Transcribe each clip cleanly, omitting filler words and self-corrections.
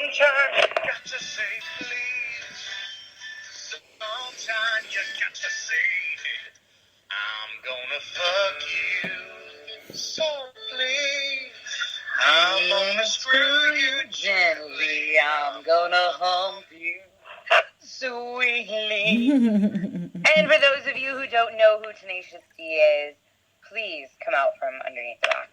Sometimes you got to say please. Sometimes you got to say I'm gonna fuck you softly. I'm gonna screw you gently. I'm gonna hump you sweetly. And for those of you who don't know who Tenacious D is, please come out from underneath the rock.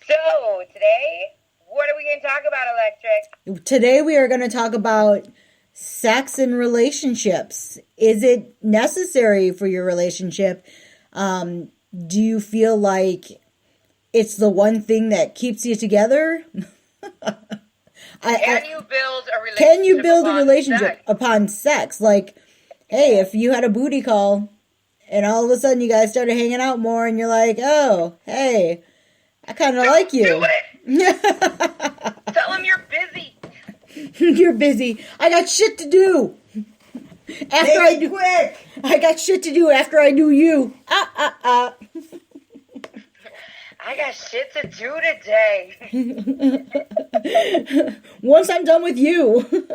So, today, what are we going to talk about, Electric? Today we are going to talk about sex and relationships. Is it necessary for your relationship? Do you feel like it's the one thing that keeps you together? Can you build a relationship upon sex? Like, hey, if you had a booty call and all of a sudden you guys started hanging out more and you're like, oh, hey, I kind of like you. Do it! Tell him you're busy. You're busy. I got shit to do. I got shit to do after I do you. I got shit to do today. Once I'm done with you. Every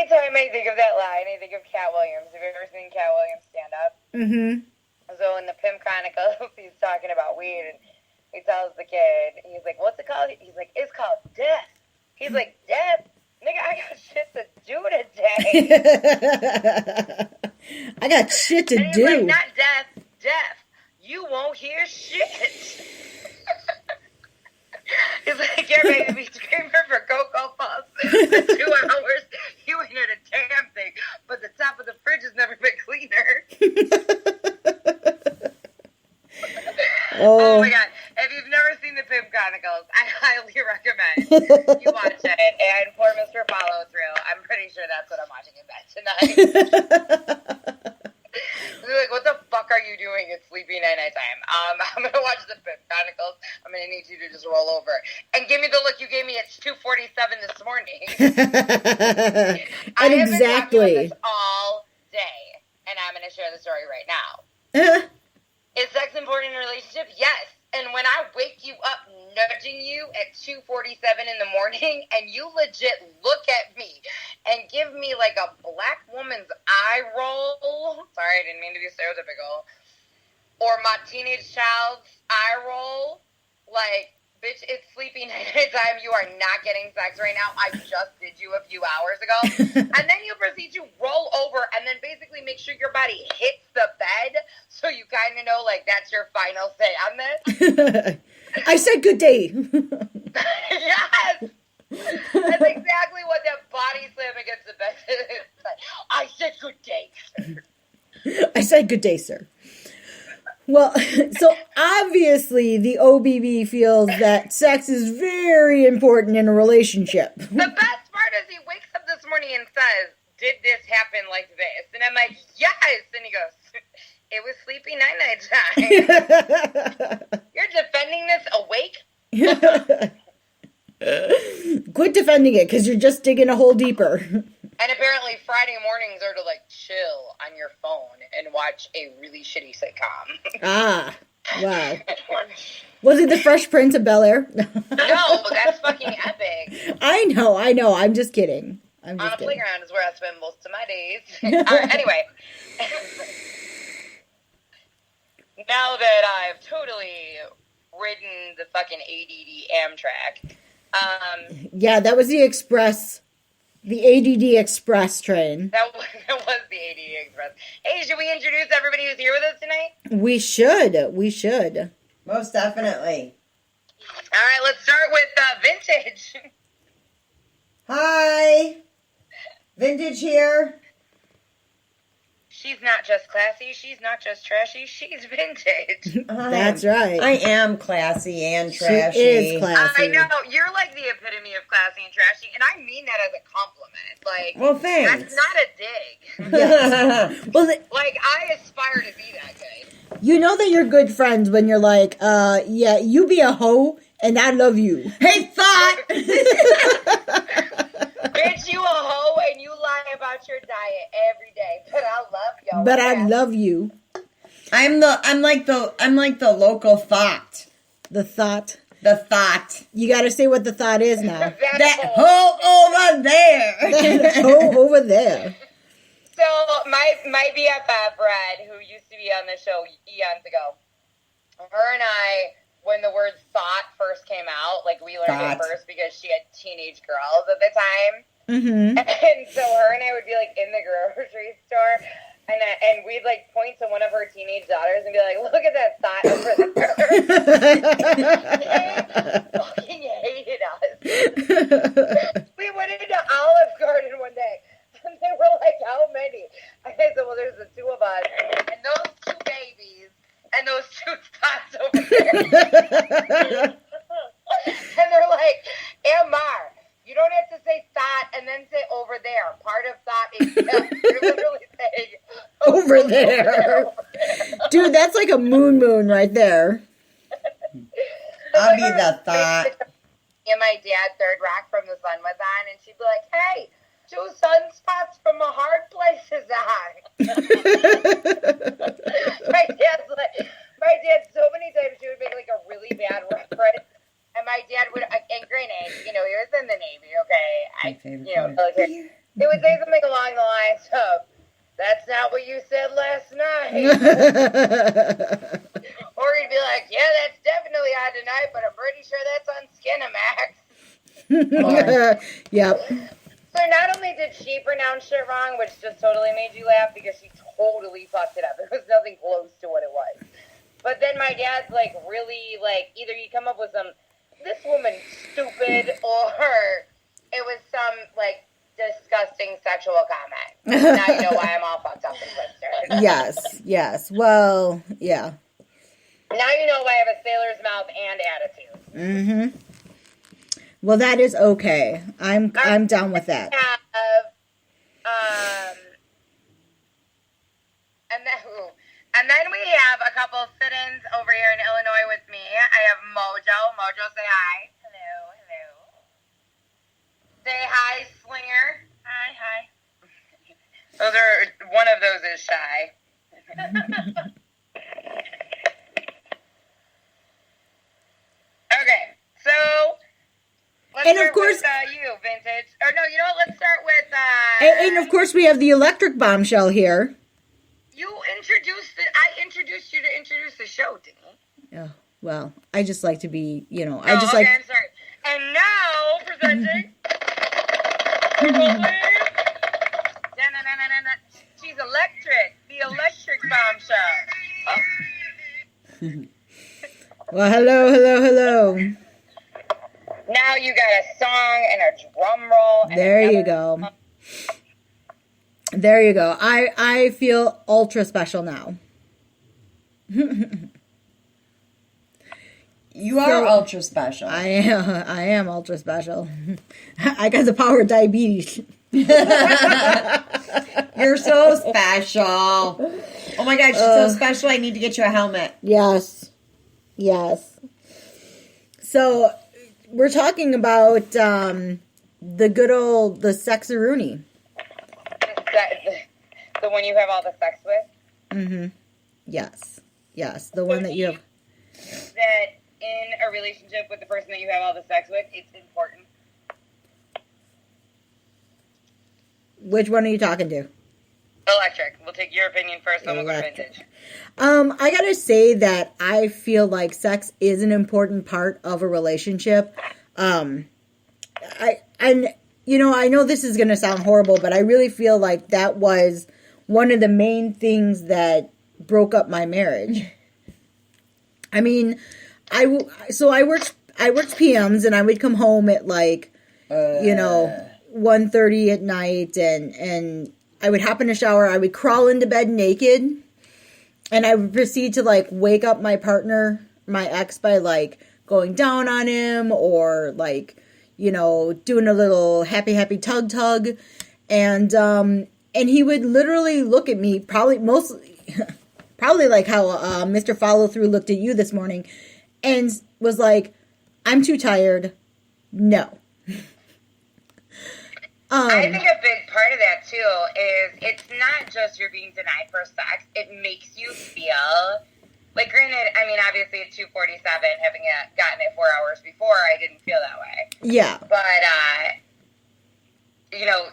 time I think of that line, I think of Cat Williams. Have you ever seen Cat Williams stand up? Mm-hmm. So in the Pimp Chronicles, he's talking about weed, and he tells the kid, he's like, what's it called? He's like, it's called death. He's like, death? Nigga, I got shit to do today. I got shit to and he's do. Like, not death, death. You won't hear shit. He's like, yeah, baby, be screaming for Cocoa Puffs for 2 hours. You ain't heard a damn thing, but the top of the fridge has never been cleaner. Oh my God. If you've never seen the Pimp Chronicles, I highly recommend you watch it. And for Mr. Follow Through, I'm pretty sure that's what I'm watching in bed tonight. Like, what the fuck are you doing? It's sleepy night time. I'm going to watch the Pimp Chronicles. I'm going to need you to just roll over. And give me the look you gave me at 2:47 this morning. I have been talking about this all day. And I'm going to share the story right now. Is sex important in a relationship? Yes. And when I wake you up nudging you at 2:47 in the morning and you legit look at me and give me like a black woman's eye roll, sorry, I didn't mean to be stereotypical, or my teenage child's eye roll, like, bitch, it's sleepy night time. You are not getting sex right now. I just did you a few hours ago. And then you proceed to roll over and then basically make sure your body hits the bed so you kind of know, like, that's your final say on this. I said good day. Yes! That's exactly what that body slam against the bed is. I said good day, sir. I said good day, sir. Well, so obviously the OBB feels that sex is very important in a relationship. The best part is he wakes up this morning and says, did this happen like this? And I'm like, yes! And he goes, it was sleepy night time. You're defending this awake? Quit defending it, because you're just digging a hole deeper. And apparently Friday mornings are to, like, chill on your phone and watch a really shitty sitcom. Ah, wow. Was it the Fresh Prince of Bel-Air? No, that's fucking epic. I know. I'm just kidding. On a playground is where I spend most of my days. All right, anyway. Now that I've totally ridden the fucking ADD Amtrak. Yeah, that was the Express. The ADD Express train. That was the ADD Express. Hey, should we introduce everybody who's here with us tonight? We should. Most definitely. All right, let's start with Vintage. Hi. Vintage here. She's not just classy, she's not just trashy, she's vintage. That's right. I am classy and trashy. She is classy. I know, you're like the epitome of classy and trashy, and I mean that as a compliment. Like, well, thanks. That's not a dig. Yes. Well, like, I aspire to be that good. You know that you're good friends when you're like, yeah, you be a hoe, and I love you. Hey, thought! Bitch, you a hoe, and you lie about your diet every day, but I love y'all. But I love you. I'm like the local thought. The thought. The thought. You got to say what the thought is now. That hoe over there. Oh, over there. So my BFF, Red, who used to be on the show eons ago, her and I, when the word thought first came out, like we learned it first because she had teenage girls at the time. Mm-hmm. And so her and I would be like in the grocery store, and we'd like point to one of her teenage daughters and be like, "Look at that thought over there." They fucking hated us. We went into Olive Garden one day, and they were like, "How many?" I said, "Well, there's the two of us, and those two babies, and those two thoughts over there." And they're like, "Mar, you don't have to say thought and then say over there. Part of thought is you're literally saying over there. Dude, that's like a moon right there. I'll be the thought. And my dad, Third Rock from the Sun was on, and she'd be like, "Hey, 2 sunspots from a hard place is on." My dad, so many times she would make like a really bad reference. And my dad would, and granted, he was in the Navy, okay? Military. He would say something along the lines of, "That's not what you said last night." Or he'd be like, "Yeah, that's definitely on tonight, but I'm pretty sure that's on Skinamax." Yep. So not only did she pronounce shit wrong, which just totally made you laugh because she totally fucked it up. There was nothing close to what it was. But then my dad's like really like, either you come up with some, "This woman's stupid," or it was some like disgusting sexual comment. Now you know why I'm all fucked up and twisted. Yes. Well, yeah. Now you know why I have a sailor's mouth and attitude. Mm-hmm. Well, that is okay. I'm down with that. And then we have a couple sit-ins over here in Illinois with me. I have Mojo. Mojo, say hi. Hello. Say hi, Slinger. Hi. One of those is shy. Okay, so let's and start of course, with you, Vintage. Or no, you know what? Let's start with... and of course, we have the electric bombshell here. I introduced you to introduce the show, didn't you? Oh, well, I just like to be, I'm sorry. And now, presenting... She's electric. The electric bombshell. Oh. Well, hello. Now you got a song and a drum roll. And there you go. There you go. I feel ultra special now. You are ultra special. I am ultra special. I got the power of diabetes. You're so special. Oh my God, she's so special. I need to get you a helmet. Yes. So we're talking about the good old the sexaroonie. The one you have all the sex with? Mm-hmm. Yes. The one that you have. That in a relationship with the person that you have all the sex with, it's important. Which one are you talking to? Electric. We'll take your opinion first, then we'll go Vintage. I gotta say that I feel like sex is an important part of a relationship. I know this is gonna sound horrible, but I really feel like that was one of the main things that broke up my marriage. I mean, I worked PMs and I would come home at 1:30 at night and I would hop in the shower. I would crawl into bed naked and I would proceed to wake up my partner, my ex, by going down on him or doing a little happy tug. And he would literally look at me probably like how Mr. Follow Through looked at you this morning and was like, "I'm too tired. No." I think a big part of that too is it's not just you're being denied for sex. It makes you feel Like, granted, I mean, obviously at 2:47, having gotten it 4 hours before, I didn't feel that way. Yeah. But, you know,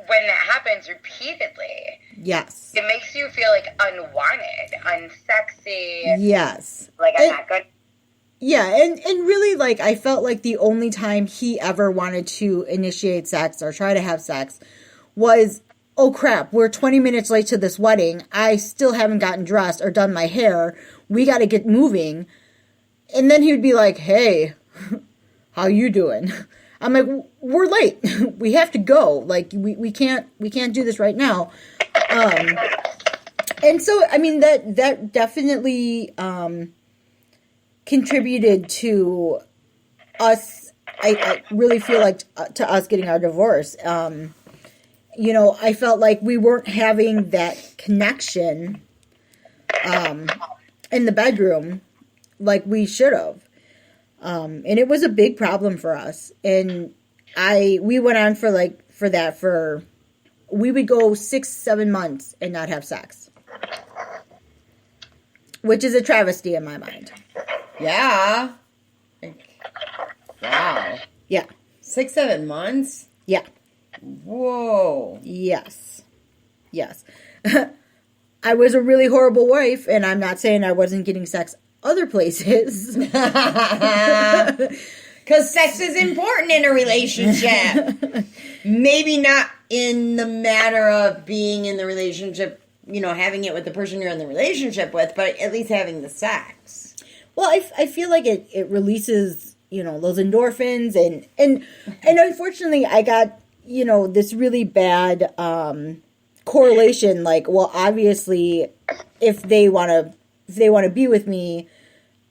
when it happens repeatedly, Yes. it makes you feel like unwanted, unsexy. Yes. Like, I'm not good. Yeah, and really, like, I felt like the only time he ever wanted to initiate sex or try to have sex was, oh crap, we're 20 minutes late to this wedding. I still haven't gotten dressed or done my hair. We got to get moving. And then he would be like, hey, how you doing? I'm like, we're late. We have to go. Like, we can't do this right now. And so, I mean, that definitely, contributed to us. I really feel like to us getting our divorce. You know, I felt like we weren't having that connection in the bedroom like we should have. And it was a big problem for us. And we went on for we would go 6-7 months and not have sex, which is a travesty in my mind. Yeah. Wow. Yeah. 6-7 months? Yeah. Whoa. Yes. Yes. I was a really horrible wife, and I'm not saying I wasn't getting sex other places. Because sex is important in a relationship. Maybe not in the matter of being in the relationship, you know, having it with the person you're in the relationship with, but at least having the sex. Well, I feel like it releases, you know, those endorphins, and unfortunately I got, you know, this really bad correlation. Like, well, obviously, if they want to be with me,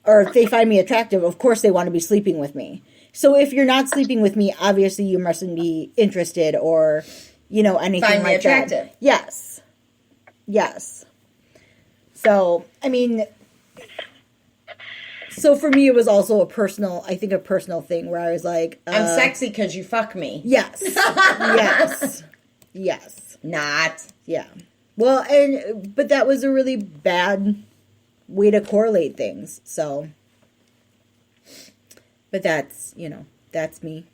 or if they find me attractive, of course they want to be sleeping with me. So if you're not sleeping with me, obviously you mustn't be interested, or, you know, anything find me like attractive. that. Yes. Yes. So, I mean, so for me, it was also a personal thing where I was like, I'm sexy because you fuck me. Yes. Yes. Yes. Not. Yeah. Well, but that was a really bad way to correlate things. So, but that's, you know, that's me.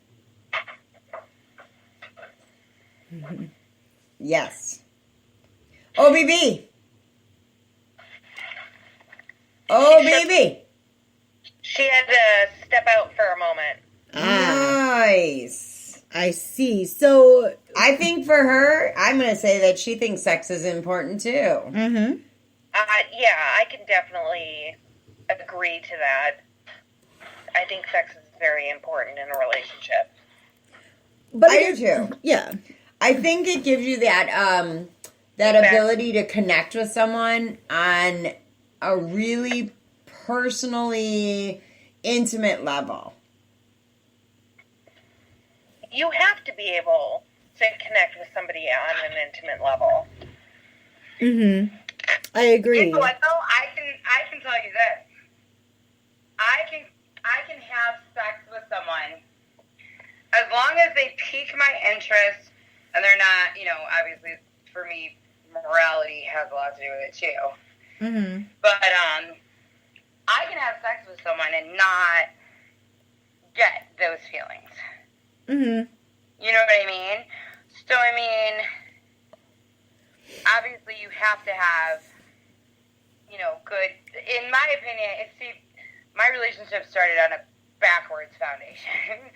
Yes. OBB. OBB. She had to step out for a moment. Nice. I see. So I think for her, I'm going to say that she thinks sex is important too. Mm-hmm. Yeah, I can definitely agree to that. I think sex is very important in a relationship. But I do too. Yeah. I think it gives you that ability to connect with someone on a really personally intimate level. You have to be able to connect with somebody on an intimate level. Mm-hmm. I agree. You know what, though? I can tell you this. I can have sex with someone as long as they pique my interest and they're not, you know, obviously for me, morality has a lot to do with it too. Mm-hmm. But I can have sex with someone and not get those feelings. Mm-hmm. You know what I mean? So, I mean, obviously you have to have, you know, good, in my opinion, my relationship started on a backwards foundation.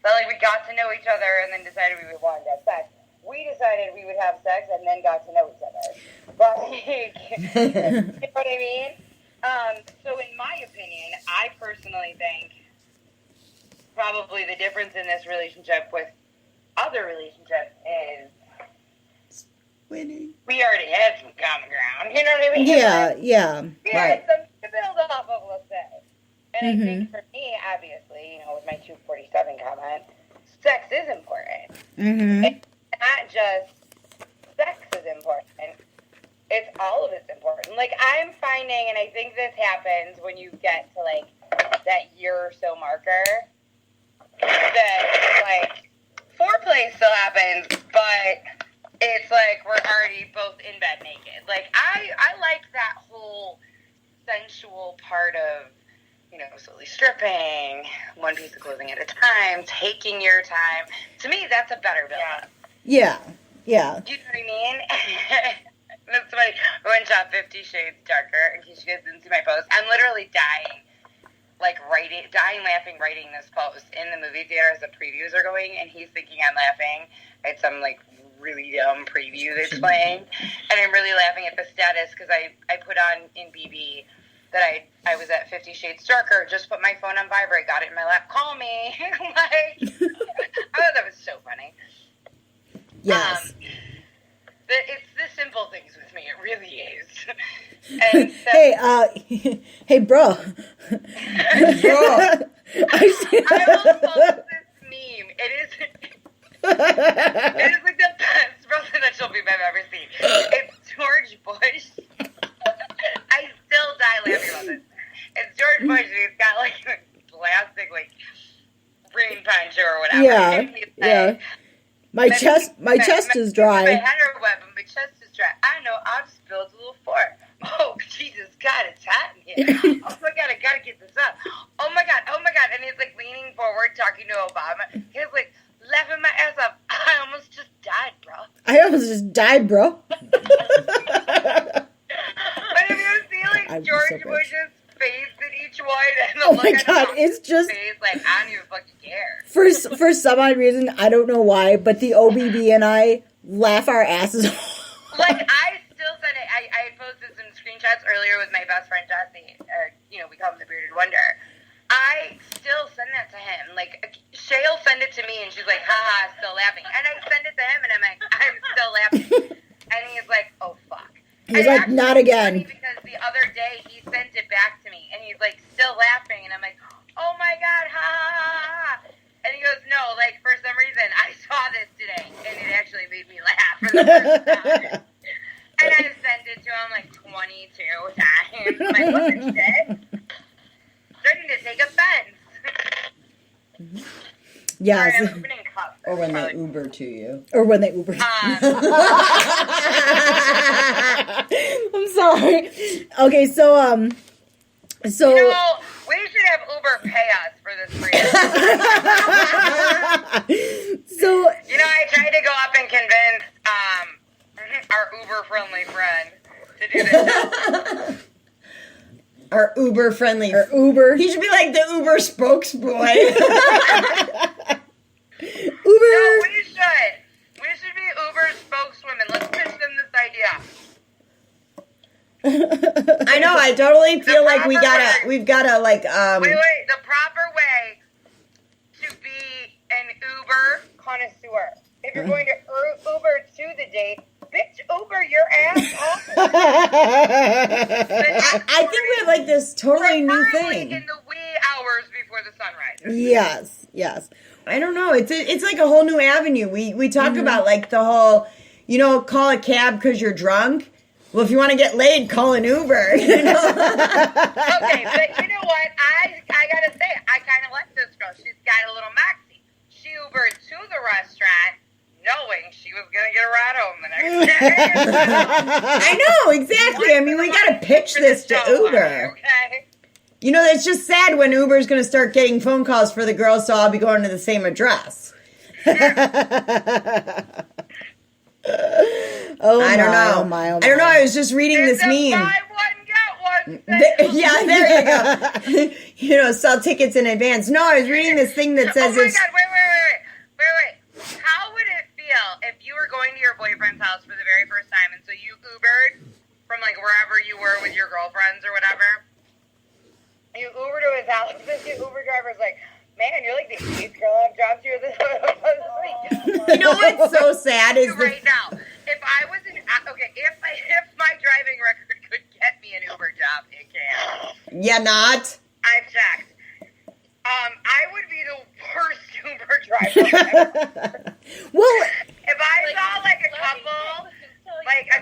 So, like, we got to know each other and then decided we would want to have sex. We decided we would have sex and then got to know each other. But, like, you know what I mean? So, in my opinion, I personally think probably the difference in this relationship with other relationships is Winning. we already had some common ground. You know what I mean? Yeah, yeah. We Right. had something to build off of, let's say. And Mm-hmm. I think for me, obviously, you know, with my 247 comment, sex is important. Mm-hmm. It's not just sex is important. It's all of it's important. Like, I'm finding, and I think this happens when you get to, like, that year or so marker, that, like, foreplay still happens, but it's like we're already both in bed naked. Like, I like that whole sensual part of, slowly stripping, one piece of clothing at a time, taking your time. To me, that's a better build-up. Yeah. Do you know what I mean? That's funny. When shot 50 Shades Darker, in case you guys didn't see my post, I'm literally dying laughing writing this post in the movie theater as the previews are going, and he's thinking I'm laughing at some, really dumb preview that's playing, and I'm really laughing at the status, because I put on in BB that I was at 50 Shades Darker, just put my phone on vibrate, got it in my lap, call me. I thought that was so funny. Yes. It's the simple things with me, it really is. And so, hey, bro. I will post this meme. It is the best presidential meme I've ever seen. It's George Bush. I still die laughing about this. It's George Bush, and he's got a plastic brain punch or whatever. Yeah. My chest is dry. My head or wet, but my chest is dry. I know. I'll just build a little fort. Oh, Jesus, God, it's hot in here. Oh, my God, I got to get this up. Oh, my God. And he's, leaning forward, talking to Obama. He's, laughing my ass off. I almost just died, bro. But if you see, George Bush's face in each one, and the oh, my God, it's just... face, I don't even fucking care. For some odd reason, I don't know why, but the OBB and I laugh our asses off. I still send it. I posted some screenshots earlier with my best friend Jesse. We call him the Bearded Wonder. I still send that to him. Shay'll send it to me, and she's like, haha, still laughing. And I send it to him, and I'm like, I'm still laughing. And he's like, oh, fuck. He's like, not again. Because the other day, he sent it back to me, and he's like, still laughing. And I'm like, oh, my God, ha, ha, ha, ha. And he goes, no, for some reason, I saw this today, and it actually made me laugh for the first time. And I sent it to him 22 times. What's it say? Starting to take offense. Yes. Sorry, I'm opening cups. Or when they Uber to you. I'm sorry. Okay, so we should have Uber pay us for this free. So I tried to go up and convince our Uber-friendly friend to do this. Our Uber-friendly. Uber. He should be like the Uber spokesboy. Uber. No, we should. We should be Uber spokeswomen. Let's pitch them this idea. I know. I totally feel like we've gotta Wait. The proper way to be an Uber connoisseur. If you're going to Uber to the date, bitch, Uber your ass off. I think we have this totally new thing. In the wee hours before the sun rises. Yes. I don't know. It's like a whole new avenue. We talk about the whole, call a cab because you're drunk. Well, if you want to get laid, call an Uber. Okay, but you know what? I gotta say, I kind of like this girl. She's got a little moxie. She Ubered to the restaurant, knowing she was gonna get a ride home the next day. I know, exactly. I mean, we gotta pitch this to Uber. Okay. It's just sad when Uber's gonna start getting phone calls for the girls, so I'll be going to the same address. I don't know. I don't know. I was just reading this meme. Buy one, get one. Yeah, there you go. Sell tickets in advance. No, I was reading this thing that says oh my God, wait. How would it feel if you were going to your boyfriend's house for the very first time, and so you Ubered from wherever you were with your girlfriends or whatever? You Uber to his house, and the Uber driver's like, man, you're the 8th girl I've dropped here this week. You know what's so sad is right now, if I was if my driving record could get me an Uber job, it can. Yeah, not. I've checked. I would be the worst Uber driver ever. Well, if I saw a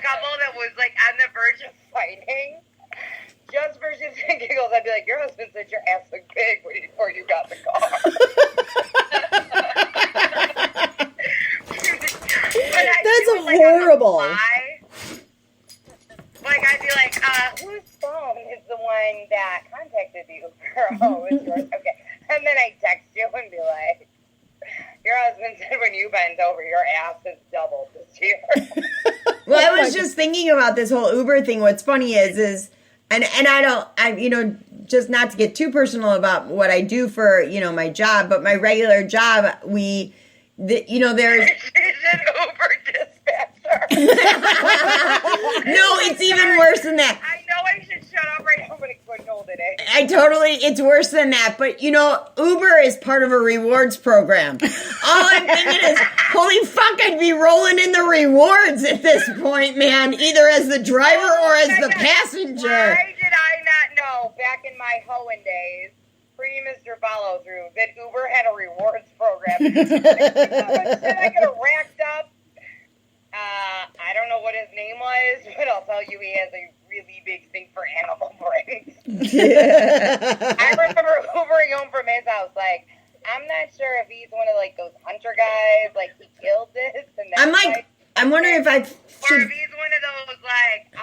couple that was on the verge of fighting, just for shits and giggles, I'd be like, your husband said your ass looked big before you got the car. That's horrible. I'd be like, whose phone is the one when you bend over, your ass has doubled this year. Well, I was just thinking about this whole Uber thing. What's funny is, and just not to get too personal about what I do for, my job, but my regular job, there's. She's an Uber dispatcher. No, it's even worse than that. I know I should shut up right now, but I couldn't hold it in. It's worse than that. But, Uber is part of a rewards program. All I'm thinking is, holy fuck, I'd be rolling in the rewards at this point, man. Either as the driver or as the passenger. Why did I not know back in my hoeing days, pre-Mr. Follow Through, that Uber had a rewards program? How much did I get racked up? I don't know what his name was, but I'll tell you he has a really big thing for animal brains. I remember Ubering home from his house, like, I'm not sure if he's one of, like, those hunter guys, like, he killed this, and that's I'm wondering if I or if he's one of those, like,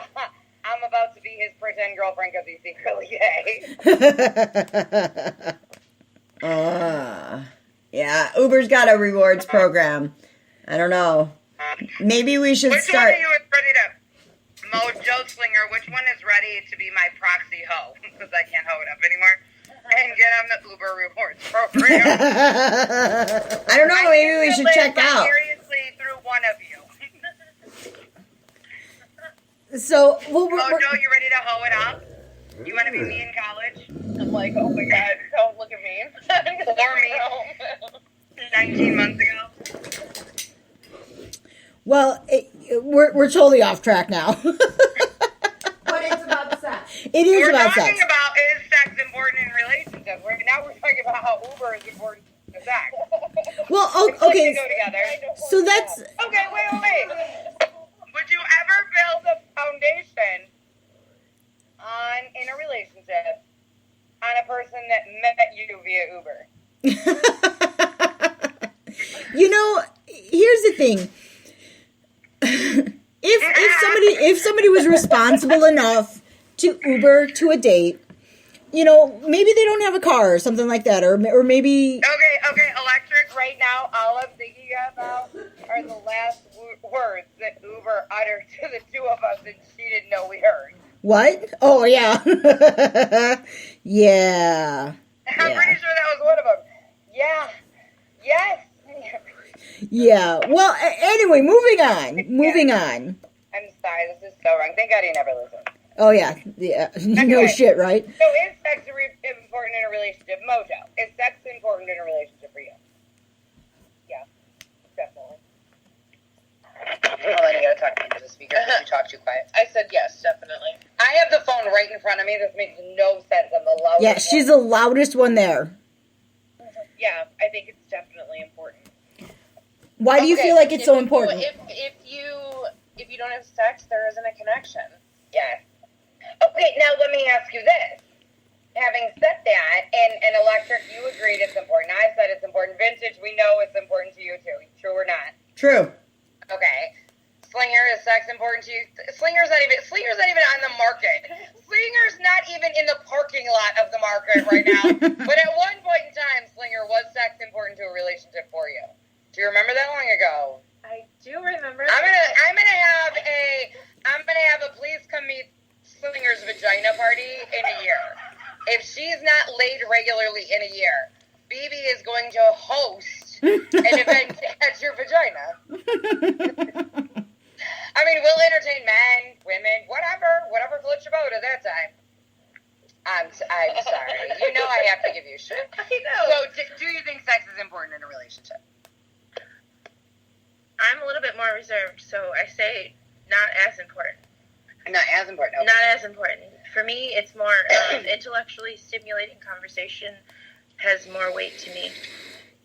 I'm about to be his pretend girlfriend because he's secretly gay. Yeah, Uber's got a rewards program. I don't know. Maybe we should start. Which one of you is ready to Mojo Slinger? Which one is ready to be my proxy hoe? Because I can't hoe it up anymore. And get on the Uber rewards program. I don't know. Maybe we should check out. Seriously, through one of you. So, Mojo, you ready to hoe it up? You want to be me in college? I'm like, oh my god, don't look at me. Or me 19 months ago. well, we're totally off track now. But it's about sex. It is We're about talking sex. about is sex important in relationships. Now we're talking about how Uber is important to sex. Well, It's like okay. they go together. So that's Okay, wait. Would you ever build a foundation in a relationship on a person that met you via Uber? here's the thing. If somebody was responsible enough to Uber to a date, maybe they don't have a car or something like that, or maybe. Okay, electric. Right now, all I'm thinking about are the last words that Uber uttered to the two of us, and she didn't know we heard. What? Oh yeah, yeah. I'm pretty sure that was one of them. Yeah. Yes. Yeah. Well, anyway, moving on. I'm sorry, this is so wrong. Thank God he never listened. Oh yeah. No Anyway. shit, right? So is sex important in a relationship? Mojo, is sex important in a relationship for you? Yeah, definitely. Hold on, you gotta talk into the speaker because you talk too quiet. I said yes, definitely. I have the phone right in front of me. This makes no sense. I'm the loudest. Yeah, she's the loudest one there. Yeah, I think it's definitely important. Why do you feel like it's so important? If you don't have sex, there isn't a connection. Yes. Okay, now let me ask you this. Having said that, and Electric, you agreed it's important. I said it's important. Vintage, we know it's important to you too. True or not? True. Okay. Slinger, is sex important to you? Slinger's not even on the market. Slinger's not even in the parking lot of the market right now. But at one point in time, Slinger, was sex important to a relationship for you? Do you remember that long ago? I do remember. I'm gonna have a please come meet Slinger's vagina party in a year. If she's not laid regularly in a year, BB is going to host an event at your vagina. I mean, we'll entertain men, women, whatever floats your boat at that time. I'm sorry. You know I have to give you shit. I know. So, do you think sex is important in a relationship? I'm a little bit more reserved, so I say not as important. Not as important. Okay. Not as important. For me, it's more intellectually stimulating conversation has more weight to me.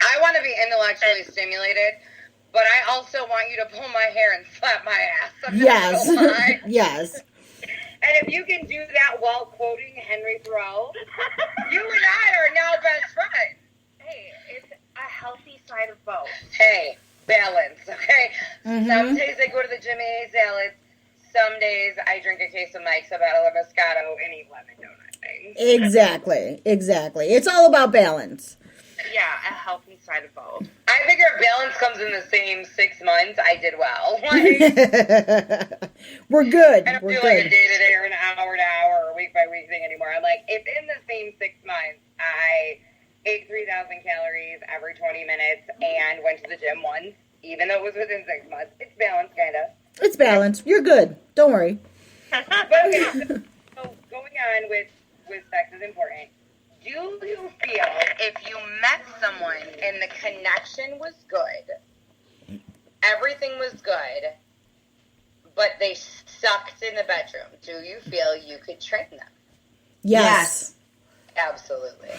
I want to be intellectually stimulated, but I also want you to pull my hair and slap my ass. I'm not Yes. gonna lie. Yes. And if you can do that while quoting Henry Thoreau, you and I are now best friends. Hey, it's a healthy side of both. Hey, balance, okay? Mhm. Some days I go to the gym and eat salads. Some days I drink a case of Mike's, a bottle of Moscato, and eat lemon donut things. Exactly. It's all about balance. a healthy side of both. I figure if balance comes in the same 6 months, I did well. Like, We're good. I don't We're do like a good. day-to-day or an hour-to-hour or week-by-week thing anymore. I'm like, if in the same 6 months I ate 3,000 calories every 20 minutes and went to the gym once, even though it was within 6 months, it's balanced, kind of. It's balanced. You're good. Don't worry. But okay, so going on with sex is important. Do you feel if you met someone and the connection was good, everything was good, but they sucked in the bedroom, do you feel you could train them? Yes. Absolutely.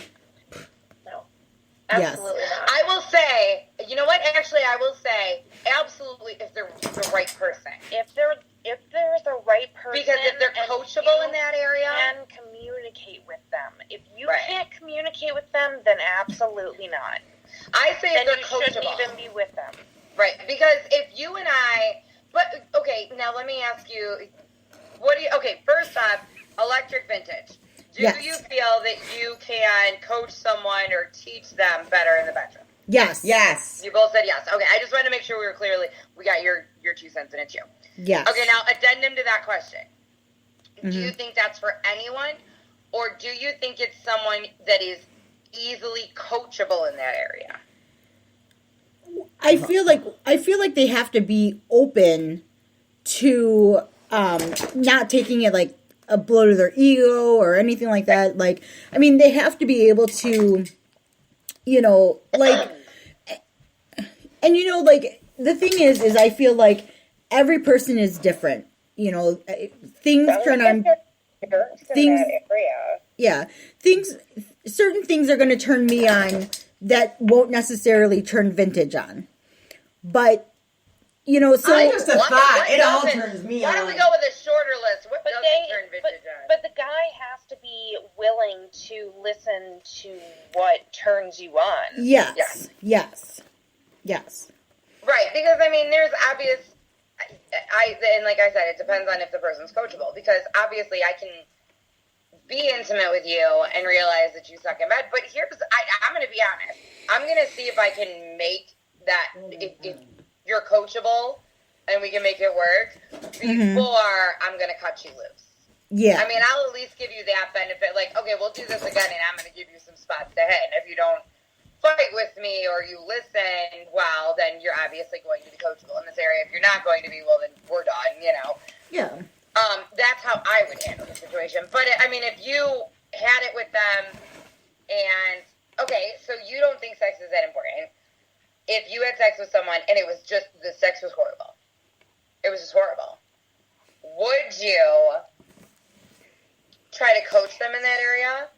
No. Yes. Absolutely not. I will say, you know what? Actually, I will say absolutely if they're the right person. If they're the right person, Because if they're and coachable you in that area, can communicate with them. If you Right. can't communicate with them, then absolutely not. I say Then if they're you coachable. shouldn't even be with them. Right, because if you and I, but okay, now let me ask you, okay, first off, electric vintage. Do Yes. you feel that you can coach someone or teach them better in the bedroom? Yes. Yes. You both said yes. Okay, I just wanted to make sure we got your 2 cents and it's you. Yes. Okay, now addendum to that question. Do Mm-hmm. you think that's for anyone, or do you think it's someone that is easily coachable in that area? I feel like they have to be open to not taking it like a blow to their ego or anything like that. Like, I mean, they have to be able to, like, and like the thing is I feel like every person is different. Things turn on. Things, yeah, certain things are going to turn me on that won't necessarily turn vintage on. But, so... I just a thought. It all doesn't- turns me Why on. don't we go with a shorter list? What But doesn't turn vintage on? but the guy has to be willing to listen to what turns you on. Yes. Right, because I mean, there's obvious. And like I said, it depends on if the person's coachable. Because obviously, I can be intimate with you and realize that you suck in bed. But I'm going to be honest. I'm going to see if I can make that if you're coachable and we can make it work before I'm going to cut you loose. Yeah. I mean, I'll at least give you that benefit. Like, okay, we'll do this again, and I'm going to give you some spots to hit. And if you don't fight with me or you listen, well, then you're obviously going to be coachable in this area. If you're not going to be, well, then we're done, Yeah. That's how I would handle the situation. But, I mean, if you had it with them and, okay, so you don't think sex is that important. If you had sex with someone and it was just, the sex was horrible. It was just horrible. Would you try to coach them in that area?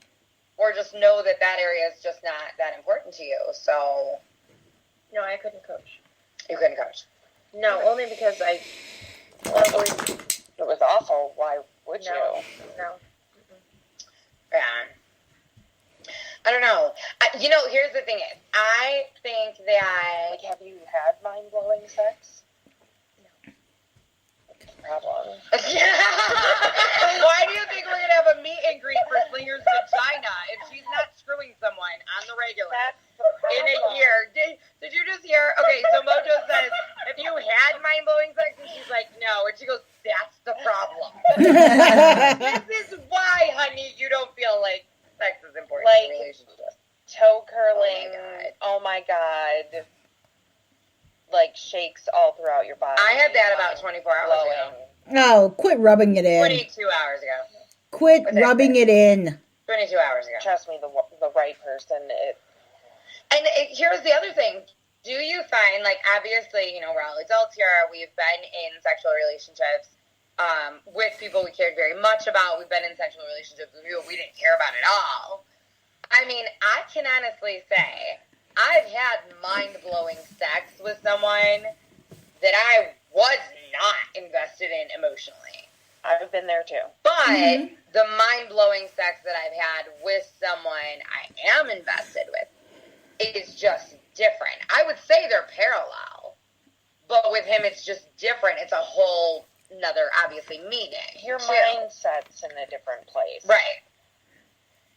Or just know that area is just not that important to you, so... No, I couldn't coach. You couldn't coach. No, only because it was awful. Why would you? No. Yeah. I don't know. Here's the thing is, I think that... Like, have you had mind-blowing sex? No. That's the problem. Why do you think we're going to have a meet and greet for Slinger's vagina if she's not screwing someone on the regular? That's the problem. In a year. Did you just hear? Okay, so Mojo says, have you had mind-blowing sex? And she's like, no. And she goes, that's the problem. This is why, honey, you don't feel like sex is important in a relationship. Toe curling. Oh my god. Like, shakes all throughout your body. I had that about 24 hours ago. Oh, quit rubbing it in. 22 hours ago. Quit rubbing it in. 22 hours ago. Trust me, the right person. Here's the other thing. Do you find, like, obviously, we're all adults here. We've been in sexual relationships with people we cared very much about. We've been in sexual relationships with people we didn't care about at all. I mean, I can honestly say I've had mind-blowing sex with someone that I was not invested in emotionally. I've been there too. But the mind-blowing sex that I've had with someone I am invested with is just different. I would say they're parallel, but with him it's just different. It's a whole another, obviously, meaning. Your mindset's in a different place. Right.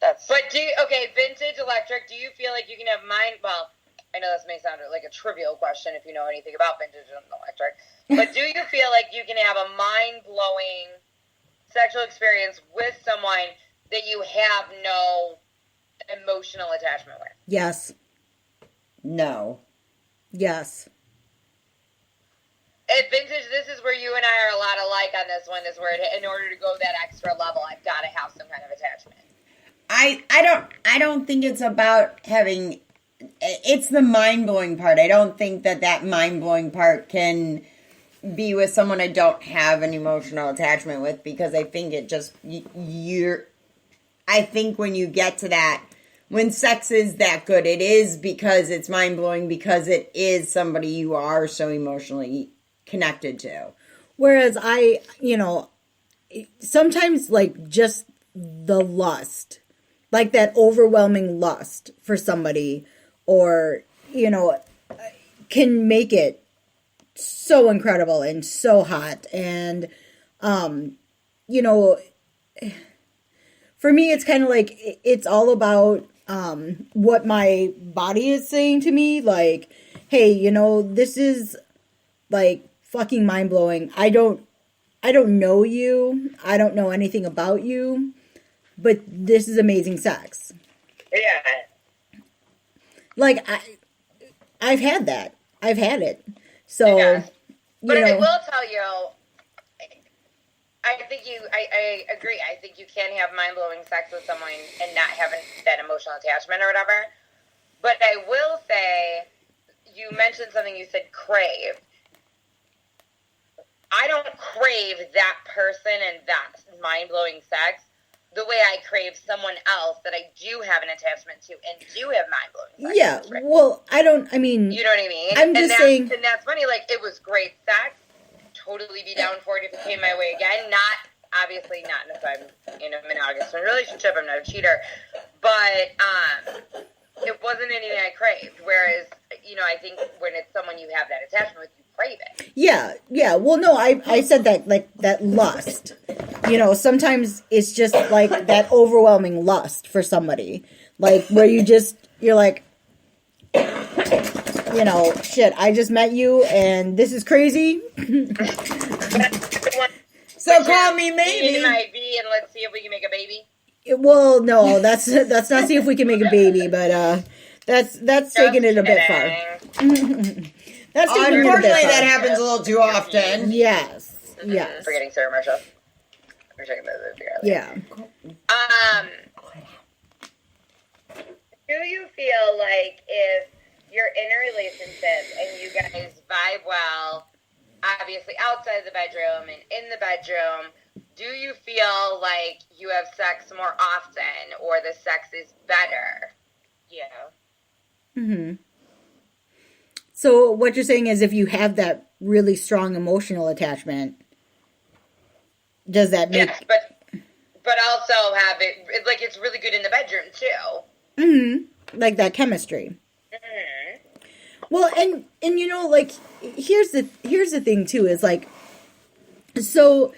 That's But vintage electric, do you feel like you can have well, I know this may sound like a trivial question if you know anything about vintage and electric, but do you feel like you can have a mind-blowing sexual experience with someone that you have no emotional attachment with? Yes. No. Yes. At vintage, this is where you and I are a lot alike on this one, is where in order to go that extra level, I've got to have some kind of attachment. I don't think it's about having, it's the mind-blowing part. I don't think that mind-blowing part can be with someone I don't have an emotional attachment with, because I think it just, I think when you get to that, when sex is that good, it is because it's mind-blowing, because it is somebody you are so emotionally connected to. Whereas sometimes like just the lust, like that overwhelming lust for somebody, or, can make it so incredible and so hot. And, for me, it's kind of like, it's all about, what my body is saying to me. Like, hey, this is like fucking mind blowing. I don't know you. I don't know anything about you, but this is amazing sex. Yeah. Like I've had that. I've had it. So, but I will tell you, I agree. I think you can have mind-blowing sex with someone and not having that emotional attachment or whatever. But I will say, you mentioned something, you said crave. I don't crave that person and that mind-blowing sex the way I crave someone else that I do have an attachment to and do have mind-blowing sex. Yeah, with. well, you know what I mean? I'm just saying. And that's funny, like, it was great sex. Totally be down for it if it came my way again. Obviously not if I'm in a monogamous relationship. I'm not a cheater. But it wasn't anything I craved. Whereas, I think when it's someone you have that attachment with, you crave it. Yeah. Well, no, I said that, like, that lust. Sometimes it's just like that overwhelming lust for somebody. Like, where you're like, shit, I just met you and this is crazy. So call me maybe. And let's see if we can make a baby. Well, no, that's not see if we can make a baby, but that's taking it a bit far. That's taking it a bit far. Unfortunately, that happens a little too often. Yes. Forgetting Sarah Marshall. We're talking about this earlier. Yeah. Do you feel like if you're in a relationship and you guys vibe well, obviously outside the bedroom and in the bedroom, do you feel like you have sex more often or the sex is better? Yeah. Mm-hmm. So what you're saying is if you have that really strong emotional attachment, does that make... Yes, but also have it, like, it's really good in the bedroom, too. Mm-hmm. Like that chemistry. Mm-hmm. Well, and like, here's the thing, too, is, like, so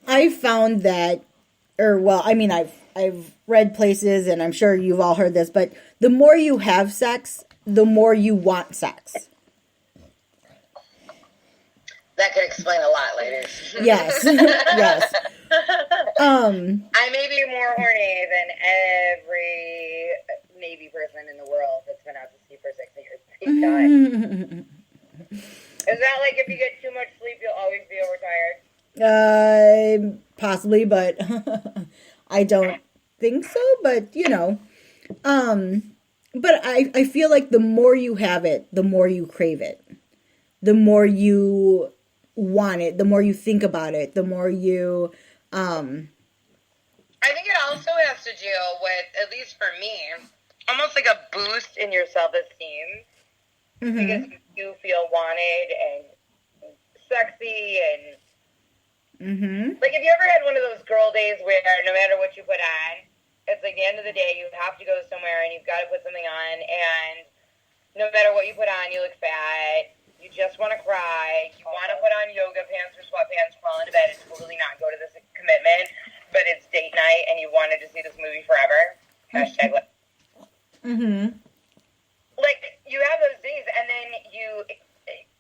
I found that, I've read places, and I'm sure you've all heard this, but the more you have sex, the more you want sex. That could explain a lot, ladies. Yes. Yes. I may be more horny than every Navy person in the world that's been out to sea for 6 years. Keep going. Is that like if you get too much sleep, you'll always be overtired? Possibly, but I don't think so. But but I feel like the more you have it, the more you crave it, the more you want it, the more you think about it, the more you. I think it also has to do with, at least for me, almost like a boost in your self-esteem. Mm-hmm. Because you feel wanted and sexy and... Mm-hmm. Like, have you ever had one of those girl days where no matter what you put on, it's like the end of the day, you have to go somewhere and you've got to put something on, and no matter what you put on, you look fat, you just want to cry, you want to put on yoga pants or sweatpants, crawl into bed, and totally not go to this commitment, but it's date night and you wanted to see this movie forever? Hashtag like, Mm-hmm. like you have those days, and then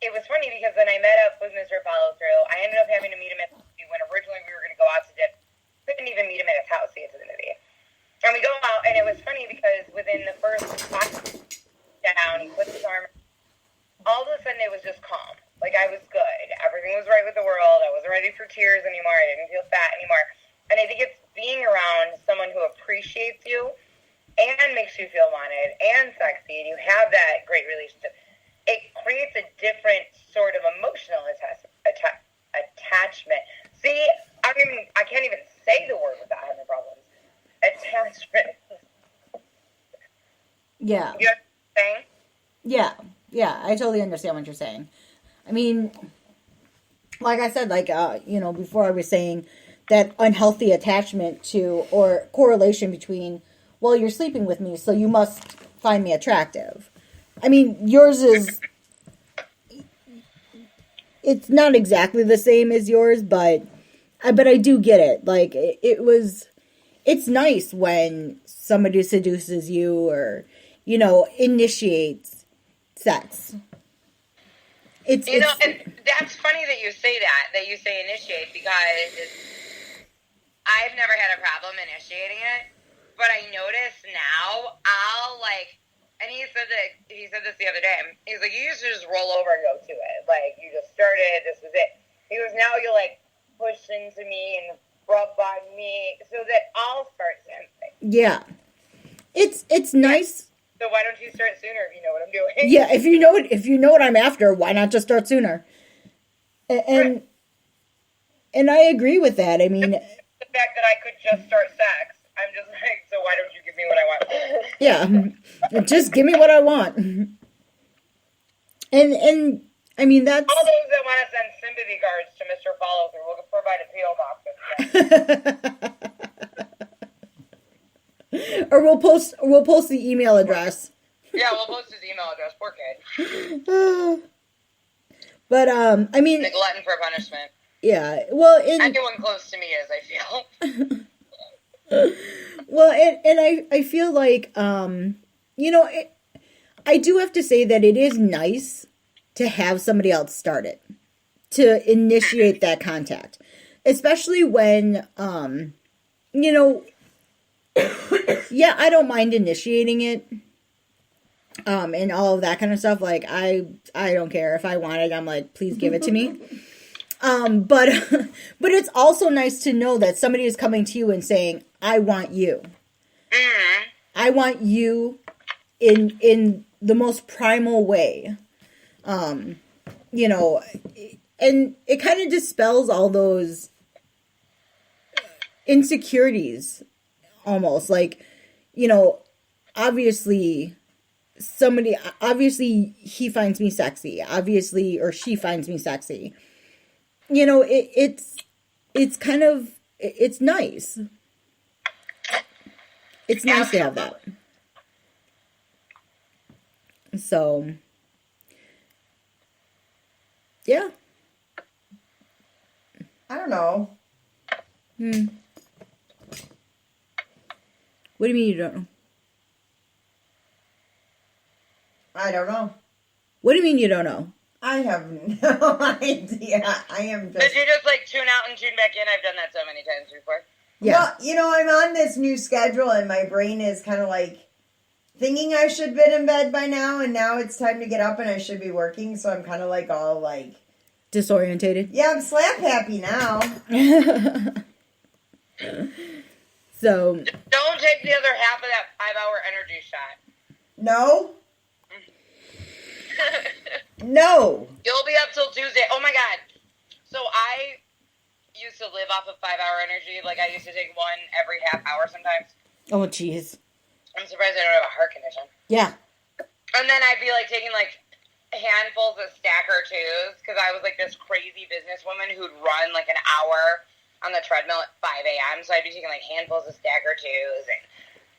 it was funny because then I met up with Mr. Follow Through. I ended up having to meet him at the movie when originally we were going to go out to dinner. Couldn't even meet him at his house to get to the movie. And we go out, and it was funny because within the first 5 down, he puts his arm. All of a sudden, it was just calm. Like, I was good. Everything was right with the world. I wasn't ready for tears anymore. I didn't feel fat anymore. And I think it's being around someone who appreciates you and makes you feel wanted and sexy, and you have that great relationship. It creates a different sort of emotional attachment. See, I can't even say the word without having problems. Attachment. Yeah. You know what I'm saying? Yeah, I totally understand what you're saying. I mean, like I said, before I was saying that unhealthy attachment to or correlation between, well, you're sleeping with me, so you must find me attractive. I mean, yours is, it's not exactly the same as yours, but I do get it. Like, it's nice when somebody seduces you or, initiates sex. And that's funny that you say that you say initiate, because I've never had a problem initiating it, but I notice now and he said this the other day. He's like, you used to just roll over and go to it. Like, you just started, this was it. He goes, now you push into me and rub on me so that I'll start something. Yeah. It's nice. So why don't you start sooner if you know what I'm doing? Yeah, if you know what I'm after, why not just start sooner? And I agree with that. I mean, the fact that I could just start sex, I'm just like, so why don't you give me what I want? Yeah, just give me what I want. And I mean, that's all those that want to send sympathy cards to Mr. Follow Through. We'll provide a PO box. Or we'll post the email address. Yeah, we'll post his email address. Poor kid. But I mean, the glutton for punishment. Yeah. Well, anyone close to me is, I feel. Well, and I feel like I do have to say that it is nice to have somebody else start it, to initiate that contact, especially when yeah, I don't mind initiating it, and all of that kind of stuff. Like, I don't care if I want it. I'm like, please give it to me. But it's also nice to know that somebody is coming to you and saying, I want you. Mm-hmm. I want you in the most primal way. And it kind of dispels all those insecurities almost. Like, obviously he finds me sexy, obviously, or she finds me sexy. It's kind of, it's nice. It's nice to have that. So, yeah. I don't know. What do you mean you don't know? I don't know. What do you mean you don't know? I have no idea. I am just... Did you just tune out and tune back in? I've done that so many times before. Yeah. Well, I'm on this new schedule and my brain is kind of thinking I should be in bed by now, and now it's time to get up and I should be working, so I'm kind of all disorientated. Yeah, I'm slap happy now. So don't take the other half of that 5-hour energy shot. No. No. You'll be up till Tuesday. Oh my God. So I used to live off of 5-hour energy. I used to take one every half hour sometimes. Oh, jeez. I'm surprised I don't have a heart condition. Yeah. And then I'd be taking handfuls of Stacker 2s, because I was this crazy businesswoman who'd run an hour on the treadmill at 5 a.m. So I'd be taking handfuls of Stacker 2s and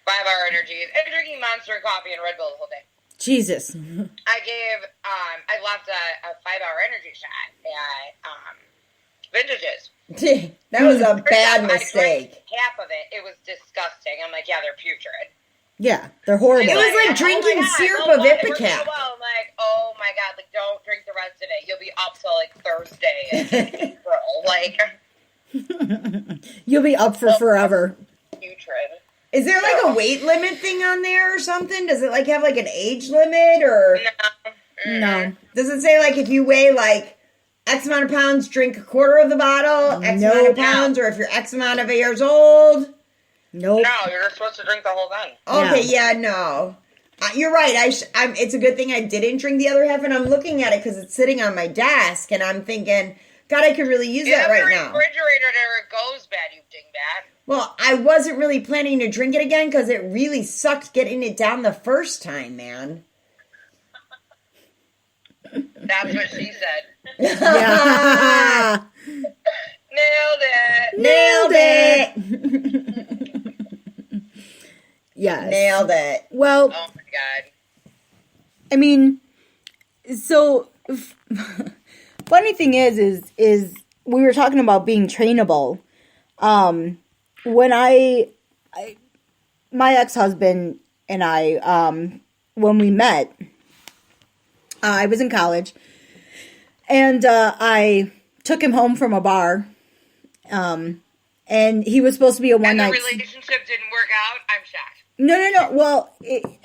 5-hour energies and drinking Monster coffee and Red Bull the whole day. Jesus. I left a 5-hour energy shot at Vintages. That was a bad mistake. I drank half of it. It was disgusting. I'm like, yeah, they're putrid. Yeah, they're horrible. It was like drinking syrup of Ipecac. I'm like, oh my god, like don't drink the rest of it. You'll be up till like Thursday in April. Like You'll be up for forever. putrid. Is there like a weight limit thing on there or something? Does it like have like an age limit or No. does it say like if you weigh like X amount of pounds, drink a quarter of the bottle, X amount of pounds, or if you're X amount of years old? Nope. No, you're supposed to drink the whole thing. Okay, yeah, no. You're right. It's a good thing I didn't drink the other half, and I'm looking at it because it's sitting on my desk, and I'm thinking, God, I could really use that right now. The refrigerator never goes bad, you dingbat. Well, I wasn't really planning to drink it again because it really sucked getting it down the first time, man. That's what she said. Yeah. Nailed it. Nailed it. Yes. Nailed it. Well, Oh my god. I mean, so funny thing is we were talking about being trainable. When my ex-husband and I, when we met, I was in college, and I took him home from a bar, and he was supposed to be a one And night. the relationship didn't work out? I'm shocked. No. Well,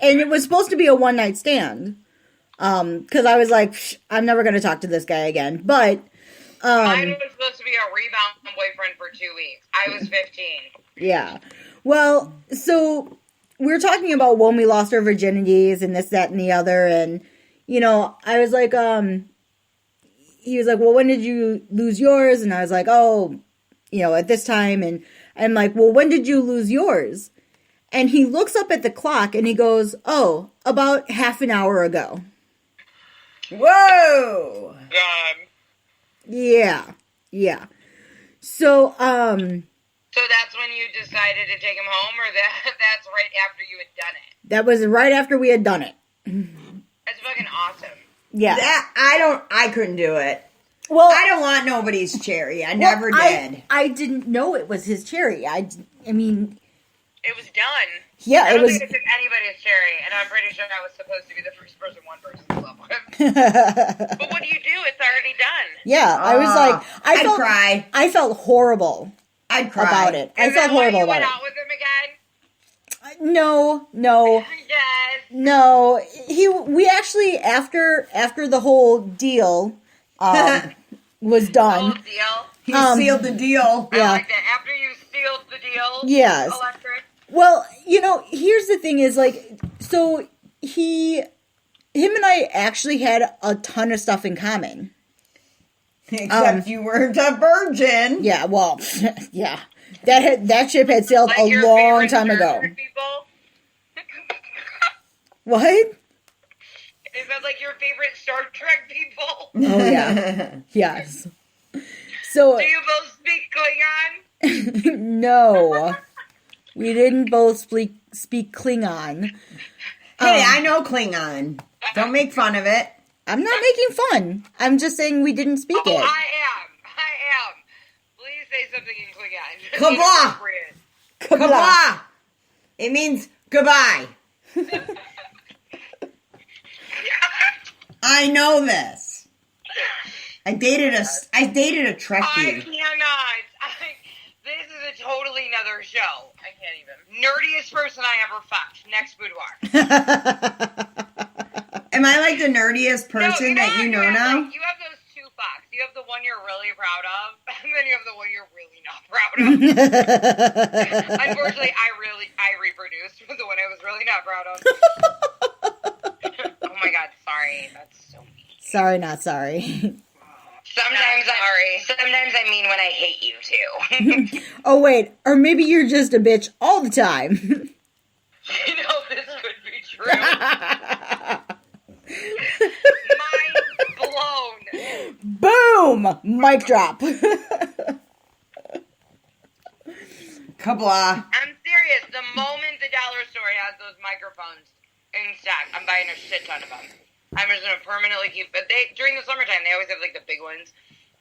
and it was supposed to be a one night stand. Because I was like, I'm never going to talk to this guy again. But Mine was supposed to be a rebound boyfriend for 2 weeks. I was 15. yeah. Well, so we were talking about when we lost our virginities and this, that, and the other. And, I was like, he was like, well, when did you lose yours? And I was like, oh, at this time. And I'm like, well, when did you lose yours? And he looks up at the clock and he goes, oh, about half an hour ago. Whoa. Yeah. So, So that's when you decided to take him home, or that's right after you had done it? that was right after we had done it. That's fucking awesome. Yeah. I couldn't do it. Well, I don't want nobody's cherry. I never did. I didn't know it was his cherry. I mean, It was done. yeah, I it don't was. think it took anybody's cherry, and I'm pretty sure I was supposed to be the first person one person's in love with. But what do you do? It's already done. Yeah, I was like, I'd cry. I felt horrible I'd cry about it. I Is felt that why horrible you about went it. out with him again? No. Yes. No, we actually after the whole deal was Whole done. deal. He sealed the deal. I Yeah. like that. After you sealed the deal. Yes. Electric. Well, here's the thing is like, so him and I actually had a ton of stuff in common. Except you weren't a virgin. Yeah, well, yeah. That ship had sailed Like a your long favorite time Star ago. Trek people? What? Is that like your favorite Star Trek people? Oh yeah. Yes. So Do you both speak Klingon? no. We didn't both speak Klingon. Hey, I know Klingon. Don't make fun of it. I'm not making fun. I'm just saying we didn't speak Oh, it. I am. Please say something in Klingon. Kablah! Inappropriate. Kablah! It means goodbye. I know this. I dated a I Trekkie. cannot. This is a totally another show. I can't even. Nerdiest person I ever fucked. Next boudoir. Am I like the nerdiest person that you know now? You have those two fucks. You have the one you're really proud of, and then you have the one you're really not proud of. Unfortunately, I reproduced the one I was really not proud of. Oh my god, sorry. That's so mean. Sorry, not sorry. Sometimes I mean when I hate you too. Oh wait, or maybe you're just a bitch all the time. You know, this could be true. Mind blown. Boom! Mic drop. Kablah. I'm serious. The moment the dollar store has those microphones in stock, I'm buying a shit ton of them. I'm just gonna permanently keep. But during the summertime, they always have like the big ones.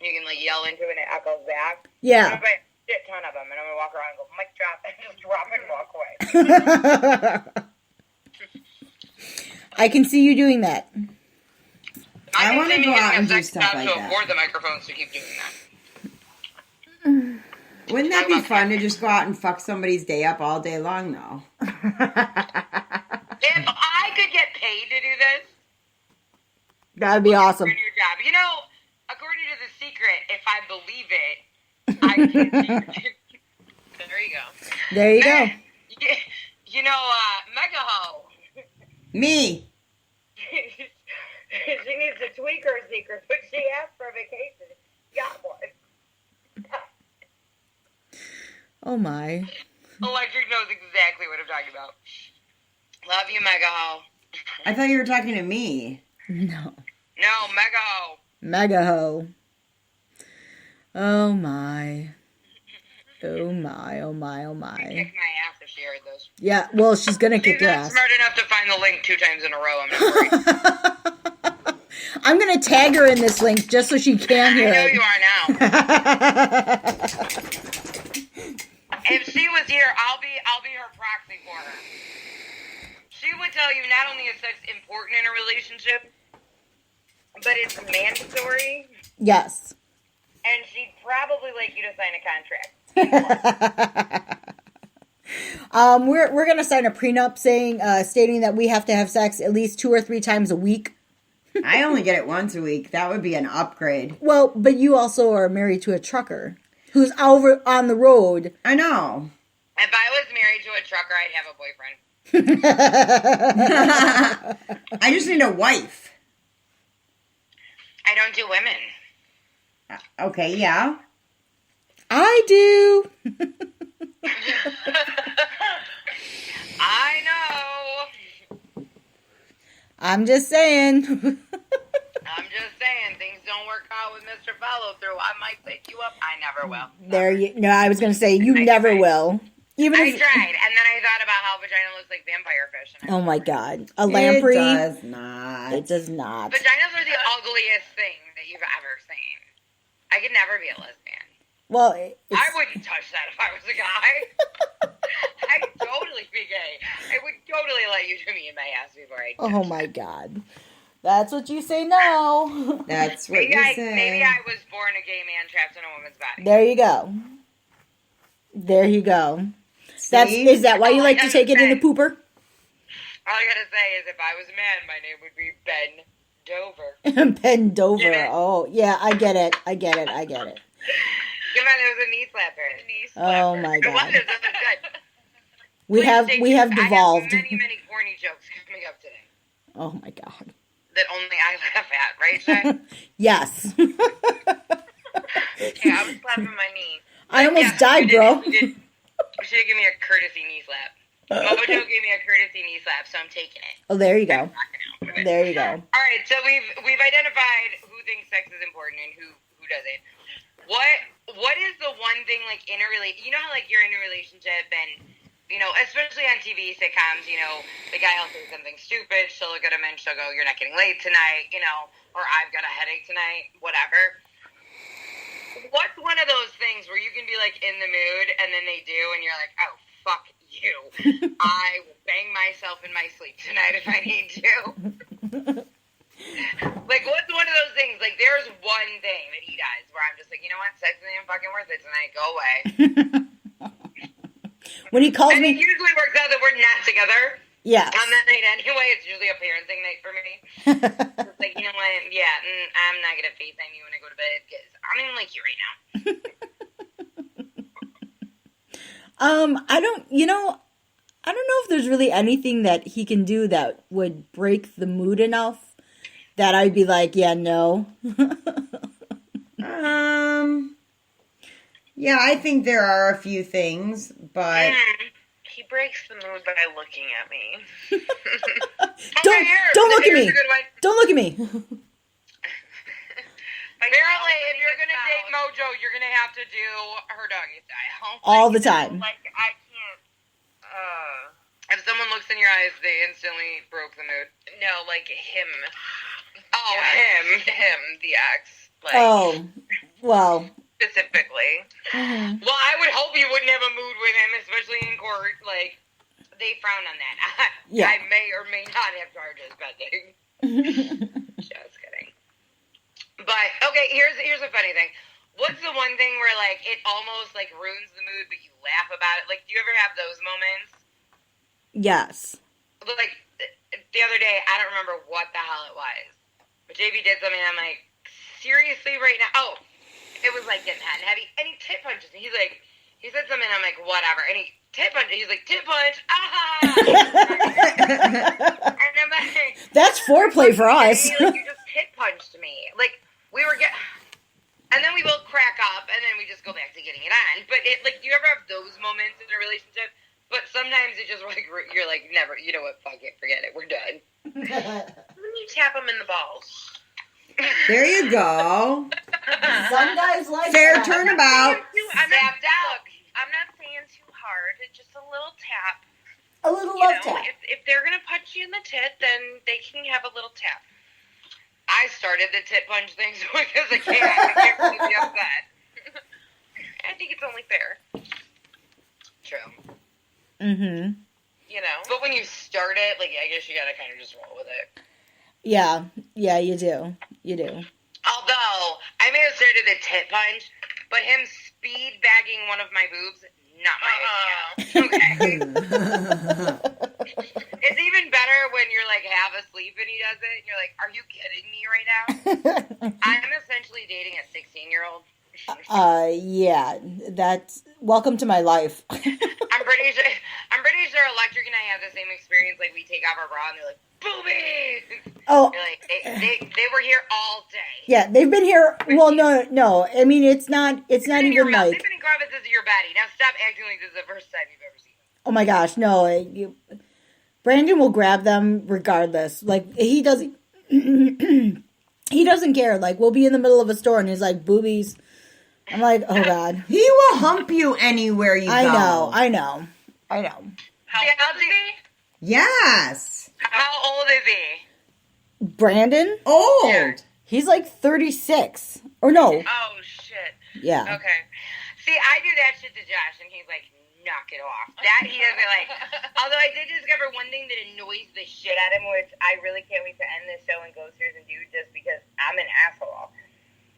You can like yell into it and it echoes back. I'm Yeah. gonna buy a shit ton of them, and I'm gonna walk around and go mic drop and just drop and walk away. I can see you doing that. I want to think go Sammy out and doesn't do have sex stuff enough like to that. afford the microphones to keep doing that. Wouldn't that be fun to just go out and fuck somebody's day up all day long, though? If I could get paid to do this, That'd be awesome. for your job. You know, according to The Secret, if I believe it, I can. There you go. There you go. You know, Mega Ho. Me. She needs to tweak her secret, but she asked for a vacation. Got one. Oh my. Electric knows exactly what I'm talking about. Love you, Mega Ho. I thought you were talking to me. No. No, Mega Ho. Mega ho. Oh my. Oh my, oh my, oh She'd my. kick my ass if she heard this. Yeah, well, she's gonna She's kick your not ass. smart enough to find the link 2 times in a row. I'm not worried. I'm gonna tag her in this link just so she can I hear know it. you are now. If she was here, I'll be her proxy for her. She would tell you not only is sex important in a relationship, but it's mandatory, Yes. and she'd probably like you to sign a contract. We're gonna sign a prenup saying, stating that we have to have sex at least 2 or 3 times a week. I only get it once a week. That would be an upgrade. Well, but you also are married to a trucker who's over on the road. I know. If I was married to a trucker, I'd have a boyfriend. I just need a wife. I don't do women. Okay, yeah. I do. I know. I'm just saying. I'm just saying, things don't work out with Mr. Follow Through. I might pick you up. I never will. There you. No, I was gonna say you I never tried. will. Even I if. tried, and then I thought about how vagina looks like vampire fish. And Oh my God, a lamprey. It does not. It does not. Vaginas are the ugliest thing that you've ever seen. I could never be a lesbian. Well, I it's, wouldn't touch that if I was a guy. I'd totally be gay. I would totally let you do me in my ass before I oh my God, that's what you say now. That's what maybe you I say. maybe I was born a gay man trapped in a woman's body. There you go. There you go. That's See? is that why you like to take it in the pooper? All I gotta say is if I was a man, my name would be Ben Dover. Bend over. Get it? Oh yeah, I get it. I get it. I get it. Come on, it was a knee slapper. Oh my It was. God. It was good. We have Please we have stay tuned. devolved. I have many corny jokes coming up today Oh my God. that only I laugh at, right, Shay? Yes. Yeah, I was slapping my knee. I almost Yeah, died, you bro. did. You should give me a courtesy knee slap. Mojo gave me a courtesy knee slap, so I'm taking it. Oh, there you go. I'm rocking out with it. There you go. All right, so we've identified who thinks sex is important and who doesn't. What is the one thing like in a you know how like you're in a relationship and you know, especially on TV sitcoms, you know, the guy will say something stupid, she'll look at him and she'll go, "You're not getting laid tonight," you know, or "I've got a headache tonight," whatever. What's one of those things where you can be like in the mood and then they do and you're like, "Oh, fuck you. I will bang myself in my sleep tonight if I need to." Like, what's one of those things? Like, there's one thing that he does where I'm just like, you know what? Sex isn't even fucking worth it tonight. Go away. When he calls And it me, usually works out that we're not together yes. on that night anyway. It's usually a parenting night for me. It's like, you know what? Yeah, I'm not going to FaceTime you when I go to bed because I don't even like you right now. I don't know if there's really anything that he can do that would break the mood enough that I'd be like, yeah, no. Yeah, I think there are a few things, but He breaks the mood by looking at me. Don't look at me. Here's a good one. Don't look at me. Apparently, if you're going to date Mojo, you're going to have to do her doggy style. All the time. Like, I can't. If someone looks in your eyes, they instantly broke the mood. No, like him. Oh, Yeah. him. Him, the ex. Like, Oh, well. specifically. Well, I would hope you wouldn't have a mood with him, especially in court. Like, they frown on that. Yeah. I may or may not have charges pending. Just kidding. But okay, here's a funny thing. What's the one thing where like it almost like ruins the mood, but you laugh about it? Like, do you ever have those moments? Yes. Like the other day, I don't remember what the hell it was, but JB did something. And I'm like, seriously, right now? Oh, it was like getting hot and heavy, and he tit punches me. He said something. And I'm like, whatever, and he tit punches. He's like, tit punch, and I'm like, That's foreplay for us. like, you just tit punched me. Like we were and then we both crack up, and then we just go back to getting it on. But it like, do you ever have those moments in a relationship? But sometimes it just like you're like, never. You know what? Fuck it, forget it. We're done. When you tap them in the balls. There you go. Some guys like Fair that. turnabout. Zapped out. I'm not saying too hard. It's just a little tap. A little You love know, tap. if they're gonna punch you in the tit, then they can have a little tap. I started the tit punch thing because I can't really be upset. I think it's only fair. True. Mm-hmm. You know. But when you start it, like, I guess you gotta kind of just roll with it. Yeah. Yeah, you do. You do. Although, I may have started the tit punch, but him speed bagging one of my boobs, not my idea. Okay? It's even better when you're, like, half asleep and he does it, and you're like, are you kidding me right now? I'm essentially dating a 16-year-old. Yeah. That's welcome to my life. I'm pretty sure Electric and I have the same experience. Like, we take off our bra and they're like, boobies! Oh, They're like, they were here all day. yeah, they've been here. Well, no. I mean, it's not They've been in even like. They've been in crevices of your body. Now stop acting like this is the first time you've ever seen them. Oh my gosh, no. Brandon will grab them regardless. Like, he doesn't. He doesn't care. Like, we'll be in the middle of a store and he's like, boobies. I'm like, oh god. He will hump you anywhere you go. I know. How Yeah, old is he? Yes. How old is he? Brandon? Old. Yeah. He's like 36. Or no. Oh shit. Yeah. Okay. See, I do that shit to Josh, and he's like, knock it off. That he doesn't like. Although I did discover one thing that annoys the shit out of him, which I really can't wait to end this show and go upstairs and do, just because I'm an asshole.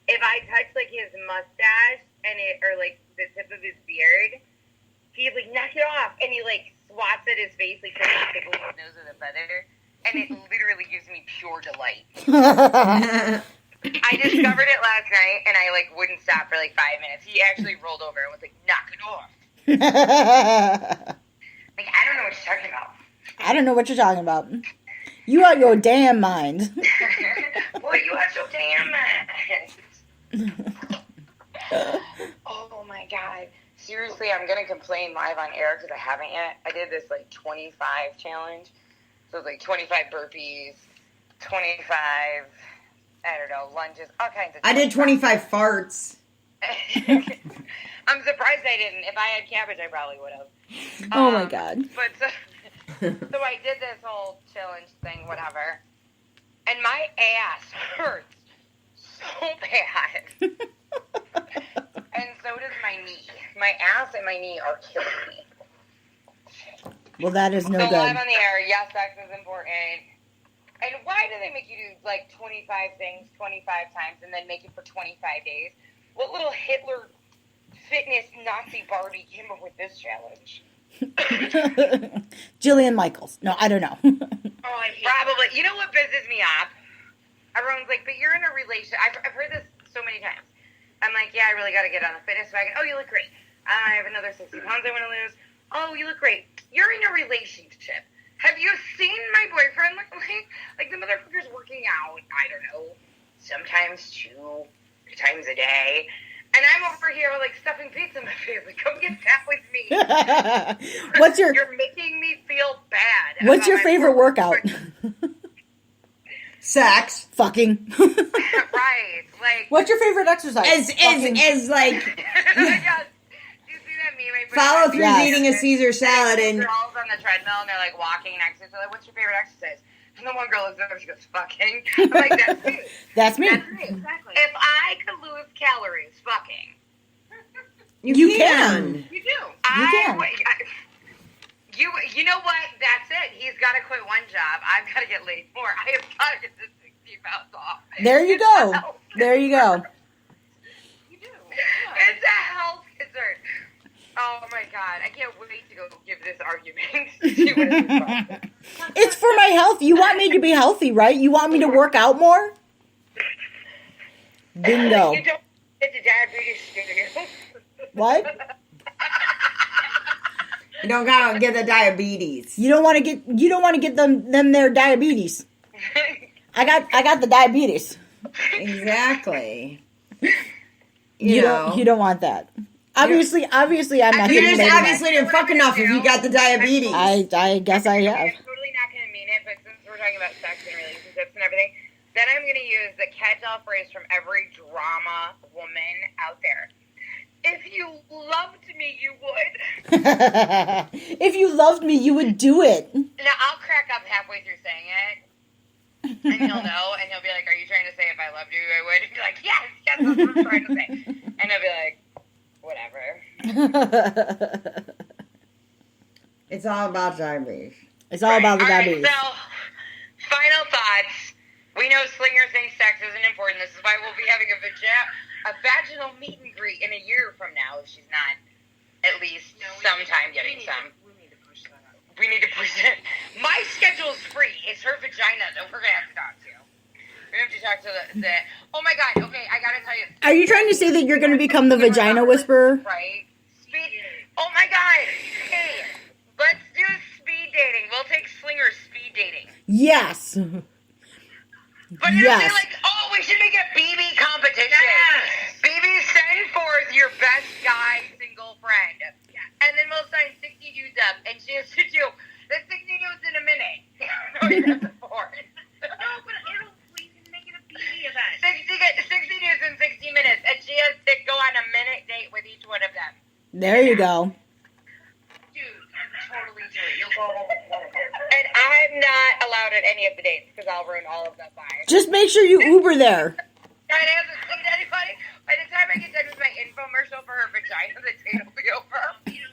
If I touch like his mustache and or like the tip of his beard, he's like, knock it off, and he like swats at his face like he's tickling his nose with a feather, and it literally gives me pure delight. I discovered it last night, and I like wouldn't stop for like 5 minutes. He actually rolled over and was like, knock it off. Like, I don't know what you're talking about. I don't know what you're talking about. You out your damn mind. Boy, you are so damn mad. Oh my god. Seriously, I'm going to complain live on air because I haven't yet. I did this like 25 challenge. So it's like 25 burpees, 25, I don't know, lunges, all kinds of I did 25 farts. I'm surprised I didn't. If I had cabbage, I probably would have. Oh my god. But so I did this whole challenge thing, whatever, and my ass hurts so bad. And so does my knee. My ass and my knee are killing me. Well, that is no So good. live on the air, yes, sex is important. And why do they make you do like 25 things 25 times and then make it for 25 days? What little Hitler fitness Nazi Barbie came up with this challenge? Jillian Michaels. No, I don't know. Oh, I hate Probably. You know what pisses me off? Everyone's like, but you're in a relationship. I've heard this so many times. I'm like, yeah, I really got to get on the fitness wagon. Oh, you look great. I have another 60 pounds I want to lose. Oh, you look great. You're in a relationship. Have you seen my boyfriend lately? Like, the motherfucker's working out, I don't know, sometimes 2 times a day. And I'm over here, like, stuffing pizza in my face. Like, come get that with me. You're making me feel bad. What's your favorite workout? Sex. Fucking. Right. Like, What's your favorite exercise? As like yes. Do you see that meme? I put follow on through Yes. eating a Caesar salad Two and girls on the treadmill and they're like walking next to each other. Like, what's your favorite exercise? And the one girl looks over, she goes, fucking. I'm like, that's me. That's me. That's me. Exactly. If I could lose calories, fucking. you can. You do. can. You know know what? That's it. He's got to quit one job. I've got to get laid more. I have got to get this 60 pounds off. There you go. There you go. You do. It's a health concern. Oh my god, I can't wait to go give this argument. See what it's about. It's for my health. You want me to be healthy, right? You want me to work out more? Bingo. You don't get the diabetes, do you? What? You don't gotta get the diabetes. You don't want to get them their diabetes. I got the diabetes. Exactly. You don't want that. Obviously, I'm not. You gonna just say that. obviously didn't fuck enough if you got the diabetes. I guess I have. I'm totally not going to mean it, but since we're talking about sex and relationships and everything, then I'm going to use the catch-all phrase from every drama woman out there. If you loved me, you would. If you loved me, you would do it. Now, I'll crack up halfway through saying it, and he'll know, and he'll be like, are you trying to say if I loved you, I would? And be like, yes, that's what I'm trying to say. And he'll be like, whatever. It's all about diabetes. It's all about the All right, diabetes. so, final thoughts. We know slingers think sex isn't important. This is why we'll be having a vaginal meet and greet in a year from now if she's not at least sometime getting some. We need to push that out. We need to push it. My schedule's free. It's her vagina that we're going to have to talk to. We have to talk to the oh my god, okay, I gotta tell you. Are you trying to say that you're going to become the vagina whisperer? Right? Oh my god, hey, let's do speed dating. We'll take slingers speed dating. Yes. But it'll Yes. be like, oh, we should make a BB competition. Yes. BB, send forth your best guy single friend. Yes. And then we'll sign 60 dudes up, and she has to do the 60 dudes in a minute. No, he doesn't afford. No, but we can make it a BB event. 60 dudes in 60 minutes, and she has to go on a minute date with each one of them. There you go. Dude, totally do it. You'll go home with one of them. And I'm not allowed at any of the dates, because I'll ruin all of them by. Just make sure you Uber there. I haven't seen anybody. By the time I get done with my infomercial for her vagina, the date will be over. You know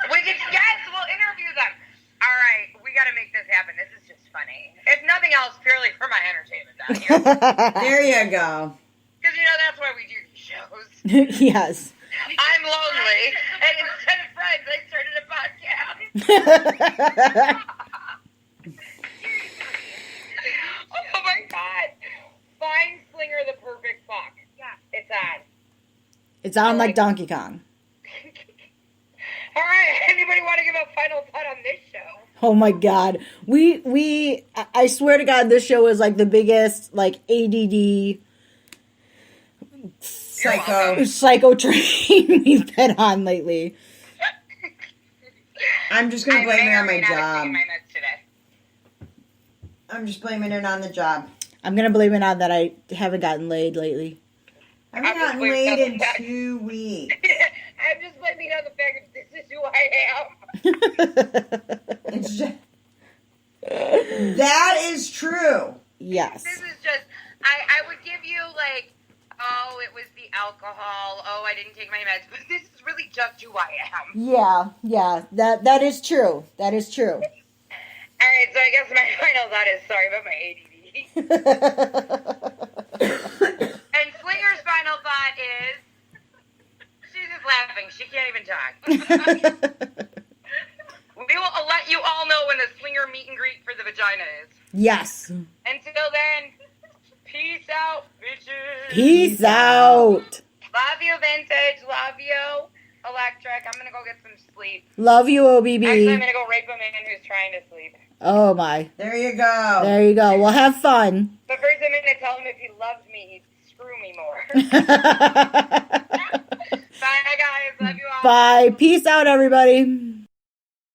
what? Yes, we'll interview them. All right, we got to make this happen. This is just funny. If nothing else, purely for my entertainment value. There you go. Because, that's why we do these shows. Yes. I'm lonely, and instead of friends, I started a podcast. Oh, my God. Find Slinger the perfect fuck. Yeah. It's on. It's on like Donkey Kong. All right, anybody want to give a final thought on this show? Oh my god. I swear to god, this show is like the biggest like ADD psycho train we've been on lately. I'm just gonna blame it on my job. My meds today. I'm just blaming it on the job. I'm gonna blame it on that I haven't gotten laid lately. I haven't gotten laid in 2 weeks. I'm just blaming on the fact that this is who I am. It's just, that is true. Yes. This is just, I would give you like, oh, it was the alcohol, oh, I didn't take my meds, but this is really just who I am. Yeah, that is true. That is true. All right, so I guess my final thought is sorry about my ADD. And Slinger's final thought is, she's just laughing. She can't even talk. We will let you all know when the Slinger meet and greet for the vagina is. Yes. Until then, peace out, bitches. Peace out. Love you, Vintage. Love you, Electric. I'm going to go get some sleep. Love you, Actually, I'm OBB. going to go rape a man who's trying to sleep. Oh my. There you go. There you go. Well, have fun. But first, I'm going to tell him if he loves me, he'd screw me more. Bye, guys. Love you all. Bye. Peace out, everybody.